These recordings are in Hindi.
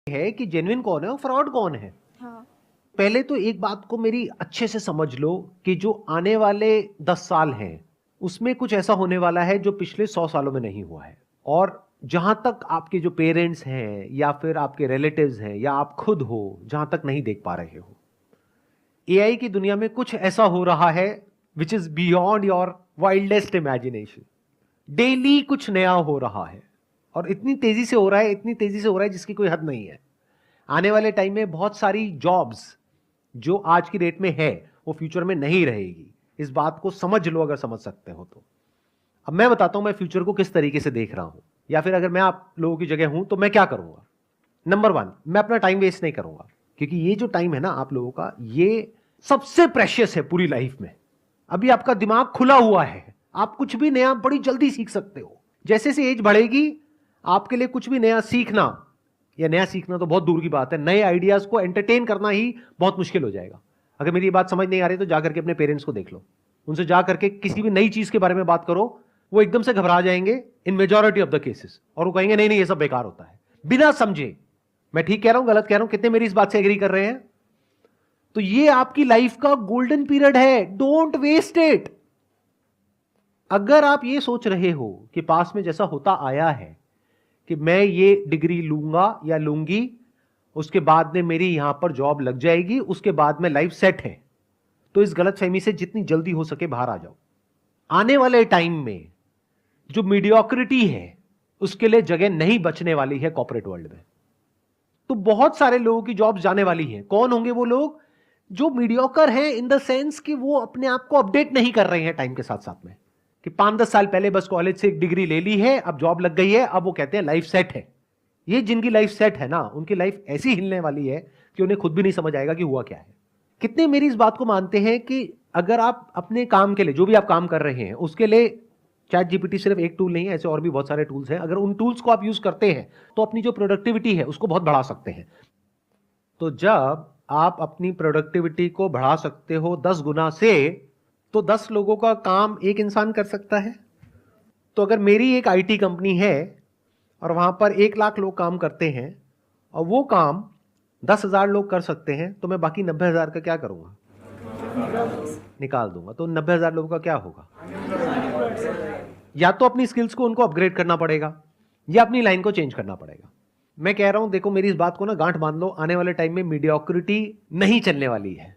है कि जेन्युइन कौन है और फ्रॉड कौन है। हाँ। पहले तो एक बात को मेरी अच्छे से समझ लो कि जो आने वाले 10 साल हैं उसमें कुछ ऐसा होने वाला है जो पिछले 100 सालों में नहीं हुआ है। और जहां तक आपके जो पेरेंट्स हैं या फिर आपके रिलेटिव्स हैं या आप खुद हो, जहां तक नहीं देख पा रहे हो, एआई की दुनिया में कुछ ऐसा हो रहा है which is beyond your wildest imagination. Daily कुछ नया हो रहा है और इतनी तेजी से हो रहा है, इतनी तेजी से हो रहा है जिसकी कोई हद नहीं है। आने वाले टाइम में बहुत सारी जॉब्स जो आज की डेट में है वो फ्यूचर में नहीं रहेगी। इस बात को समझ लो अगर समझ सकते हो तो। अब मैं बताता हूं मैं फ्यूचर को किस तरीके से देख रहा हूं, या फिर अगर मैं आप लोगों की जगह हूं तो मैं क्या करूंगा। नंबर 1, मैं अपना टाइम वेस्ट नहीं करूंगा, क्योंकि ये जो टाइम है ना आप लोगों का, ये सबसे प्रेशियस है पूरी लाइफ में। अभी आपका दिमाग खुला हुआ है, आप कुछ भी नया बड़ी जल्दी सीख सकते हो। जैसे जैसे एज बढ़ेगी आपके लिए कुछ भी नया सीखना, या नया सीखना तो बहुत दूर की बात है, नए आइडियाज को एंटरटेन करना ही बहुत मुश्किल हो जाएगा। अगर मेरी ये बात समझ नहीं आ रही तो जाकर के अपने पेरेंट्स को देख लो, उनसे जाकर के किसी भी नई चीज के बारे में बात करो, वो एकदम से घबरा जाएंगे इन मेजॉरिटी ऑफ द केसेस, और वो कहेंगे नहीं नहीं ये सब बेकार होता है, बिना समझे। मैं ठीक कह रहा हूं गलत कह रहा हूं, कितने मेरी इस बात से एग्री कर रहे हैं? तो ये आपकी लाइफ का गोल्डन पीरियड है, डोंट वेस्ट इट। अगर आप ये सोच रहे हो कि पास में जैसा होता आया है कि मैं ये डिग्री लूंगा या लूंगी, उसके बाद में मेरी यहां पर जॉब लग जाएगी, उसके बाद में लाइफ सेट है, तो इस गलतफहमी से जितनी जल्दी हो सके बाहर आ जाओ। आने वाले टाइम में जो मीडियोक्रिटी है उसके लिए जगह नहीं बचने वाली है कॉर्पोरेट वर्ल्ड में। तो बहुत सारे लोगों की जॉब्स जाने वाली हैं। कौन होंगे वो लोग? जो मीडियोकर हैं इन द सेंस कि वो अपने आप को अपडेट नहीं कर रहे हैं टाइम के साथ साथ में, कि 5-10 साल पहले बस कॉलेज से एक डिग्री ले ली है, अब जॉब लग गई है, अब वो कहते हैं लाइफ सेट है। ये जिनकी लाइफ सेट है ना, उनकी लाइफ ऐसी हिलने वाली है कि उन्हें खुद भी नहीं समझ आएगा कि हुआ क्या है। कितने मेरी इस बात को मानते हैं कि अगर आप अपने काम के लिए, जो भी आप काम कर रहे हैं उसके लिए, चैट जीपीटी सिर्फ एक टूल नहीं है, ऐसे और भी बहुत सारे टूल्स हैं, अगर उन टूल्स को आप यूज करते हैं तो अपनी जो प्रोडक्टिविटी है उसको बहुत बढ़ा सकते हैं। तो जब आप अपनी प्रोडक्टिविटी को बढ़ा सकते हो 10 गुना से, तो 10 लोगों का काम एक इंसान कर सकता है। तो अगर मेरी एक आईटी कंपनी है और वहां पर 1 लाख लोग काम करते हैं और वो काम 10,000 लोग कर सकते हैं, तो मैं बाकी 90,000 का क्या करूंगा? निकाल दूंगा। तो 90,000 लोगों का क्या होगा? या तो अपनी स्किल्स को उनको अपग्रेड करना पड़ेगा या अपनी लाइन को चेंज करना पड़ेगा। मैं कह रहा हूं, देखो मेरी इस बात को ना गांठ बांध लो, आने वाले टाइम में मीडियोक्रिटी नहीं चलने वाली है,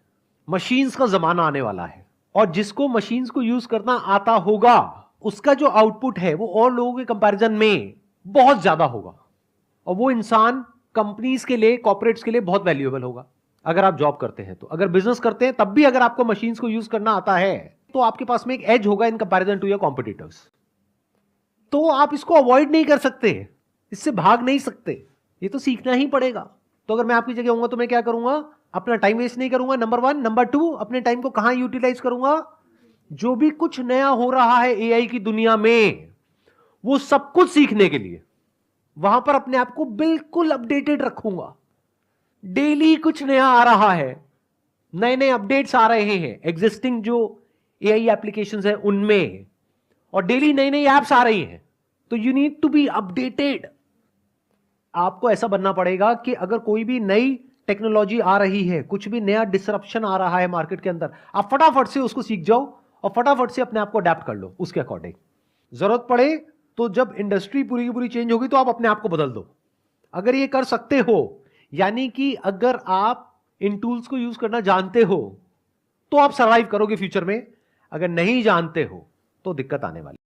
मशीन्स का जमाना आने वाला है। और जिसको मशीन्स को यूज करना आता होगा उसका जो आउटपुट है वो और लोगों के कंपैरिजन में बहुत ज्यादा होगा, और वो इंसान कंपनीज के लिए, कॉर्पोरेट्स के लिए बहुत वैल्यूएबल होगा। अगर आप जॉब करते हैं तो, अगर बिजनेस करते हैं तब भी अगर आपको मशीन्स को यूज करना आता है तो आपके पास में एक एज होगा in comparison to your competitors. तो आप इसको अवॉइड नहीं कर सकते, इससे भाग नहीं सकते, ये तो सीखना ही पड़ेगा। तो अगर मैं आपकी जगह होऊंगा तो मैं क्या करूंगा? अपना टाइम वेस्ट नहीं करूंगा, नंबर 1। नंबर 2, अपने टाइम को कहां यूटिलाइज करूंगा? जो भी कुछ नया हो रहा है एआई की दुनिया में, वो सब कुछ सीखने के लिए वहां पर अपने आप को बिल्कुल अपडेटेड रखूंगा। डेली कुछ नया आ रहा है, नए नए अपडेट्स आ रहे हैं एग्जिस्टिंग जो एआई एप्लीकेशंस है उनमें, और डेली नई नई एप्स आ रही हैं। तो you need to be updated. आपको ऐसा बनना पड़ेगा कि अगर कोई भी नई टेक्नोलॉजी आ रही है, कुछ भी नया डिसरप्शन आ रहा है मार्केट के अंदर, आप फटाफट से उसको सीख जाओ और फटाफट से अपने आप को अडेप्ट कर लो उसके अकॉर्डिंग। जरूरत पड़े तो जब इंडस्ट्री पूरी की पूरी चेंज होगी तो आप अपने आप को बदल दो। अगर ये कर सकते हो, यानी कि अगर आप इन टूल्स को यूज करना जानते हो तो आप सरवाइव करोगे फ्यूचर में। अगर नहीं जानते हो तो दिक्कत आने वाली।